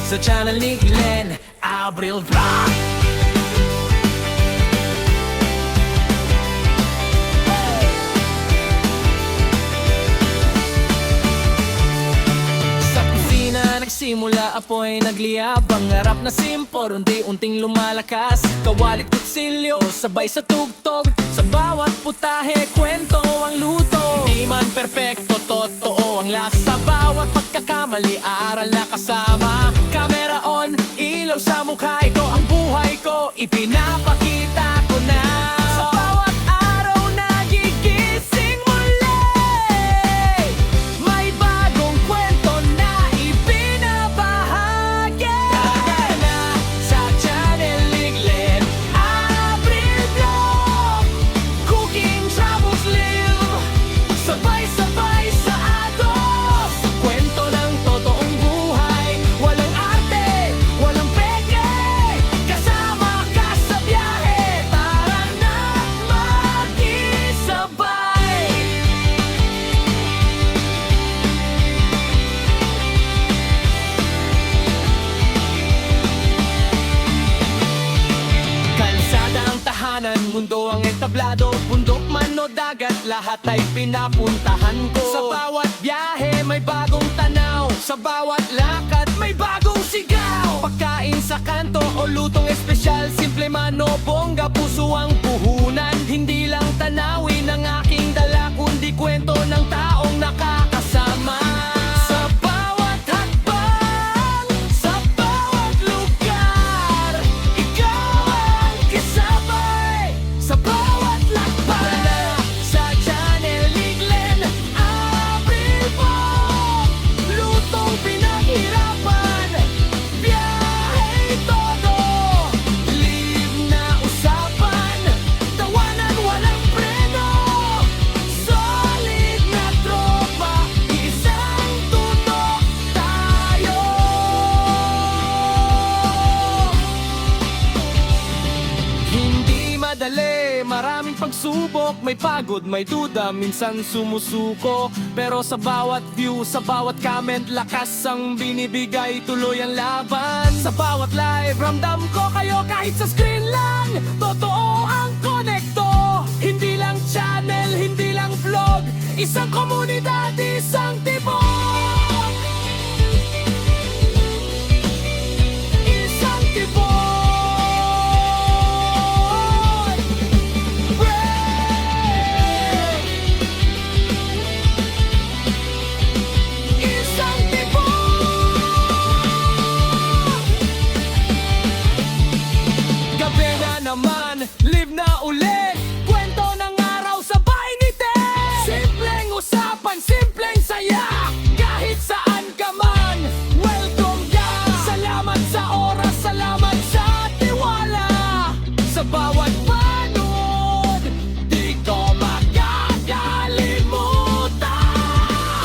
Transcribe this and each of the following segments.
sa channel ni Glenn Abril Vlog. Sa kusina nagsimula apoy nagliyab, pangarap na simpor unti-unting lumalakas. Kawalit kutsilyo sabay sa tugtog, sa bawat putahe kwento ang luto. Di man perpekto, totoo ang lasa. Bawat pagkakamali, aral na kasama. Camera on, ilaw sa mukha. Ito ang buhay ko, ipinapakita ko na. Sa bawat araw nagigising muli, may bagong kwento na ibinabahagi. Tara na sa channel ni Glenn Abril Vlog. Cooking, travels, live, sabay-sabay sa agos. Sa kwento ng totoong buhay, walang arte, walang peke. Kasama ka sa biyahe, tara na makisabay. Kalsada ang tahanan, mundo ang entablado. Bundok man o dagat, lahat ay pinapuntahan ko. Sa bawat biyahe may bagong tanaw, sa bawat lakad may bagong sigaw. Pagkain sa kanto o lutong espesyal, simple man o bongga, puso ang puhunan. Hindi lang tanawin ang aking dala, kundi kwento ng taong nakakasama. Sa bawat hakbang, sa bawat lugar, ikaw ang kasabay. Sa bawat lakbay, sa channel ni Glenn Abril Vlog. Lutong pinaghirapan, biyahe todo, live na usapan, tawanan walang preno. Solid na tropa, isang tutok tayo. Hindi madali, maraming pagsubok, may pagod, may duda, minsan sumusuko. Pero sa bawat view, sa bawat comment, lakas ang binibigay, tuloy ang laban. Sa bawat live, ramdam ko kayo kahit sa screen lang. Totoo ang konekto, hindi lang channel, hindi lang vlog, isang komunidad, isang tibok. Isang tibok. Isang tibok. Gabi na naman, live na ulit, kwento ng araw sabay ngiti. Simpleng usapan, simpleng saya, kahit saan ka man, welcome ka. Salamat sa oras, salamat sa tiwala. Sa bawat panood, di ko makakalimutan.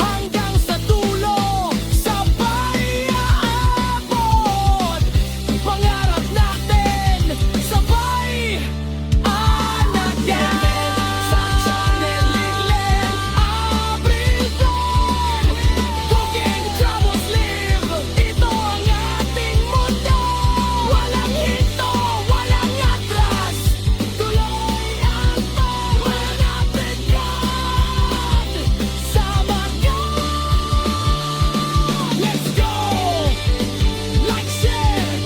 Hanggang sa dulo, sabay aabot. Pangarap natin, sabay anagan. Sa channel ni Glenn Abril Vlog. Cooking, travels, live, ito ang ating mundo. Walang hinto, walang atras, tuloy ang pagmamagkat. Sama ka, let's go. Like, share,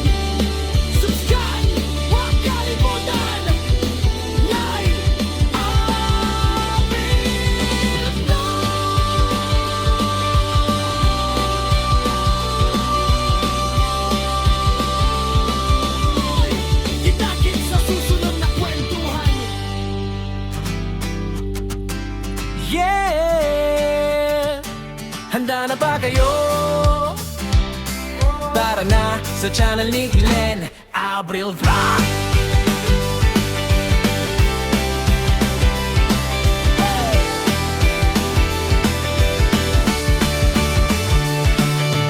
subscribe, huwag kalimutan. Live Abril Vlog. Kita-kits sa susunod na kwentuhan. Yeah! Handa na ba kayo? Tara na sa channel ni Glenn Abril Vlog.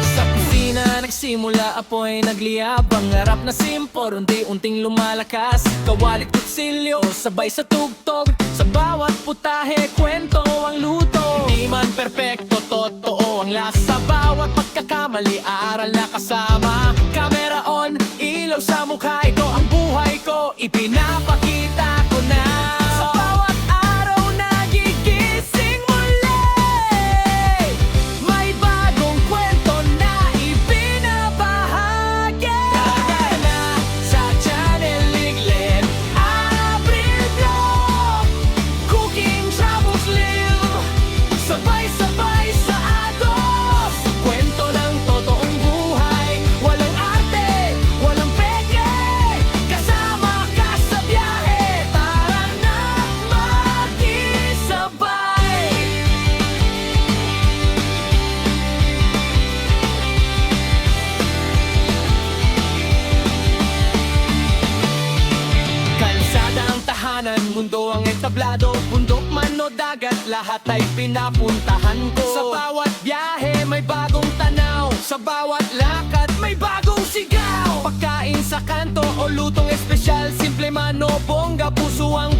Sa kusina nagsimula apoy nagliyab, pangarap na simpor unti-unting lumalakas. Kawalit kutsilyo sabay sa tugtog, sa bawat putahe kwento ang luto. Di man perpekto, totoo ikaw ang last. Sa bawat pagkakamali, aral na kasama. Camera on, ilaw sa mukha. Ito ang buhay ko, ipinapakita ko na. Sa bawat araw nagigising muli, may bagong kwento na ibinabahagi. Kaya sa Channel Liglet, April Vlog, Cooking Travels Live, sabay-sabay sa agos. Kwento ng totoong buhay, walang arte, walang peke. Kasama ka sa biyahe, tara na makisabay. Kalsada ang tahanan, mundo ang entablado. Bundok man o dagat, lahat ay pinapuntahan ko. Sa bawat biyahe may bagong tanaw, sa bawat lakad may bagong sigaw. Pagkain sa kanto o lutong espesyal, simple man o bongga, puso ang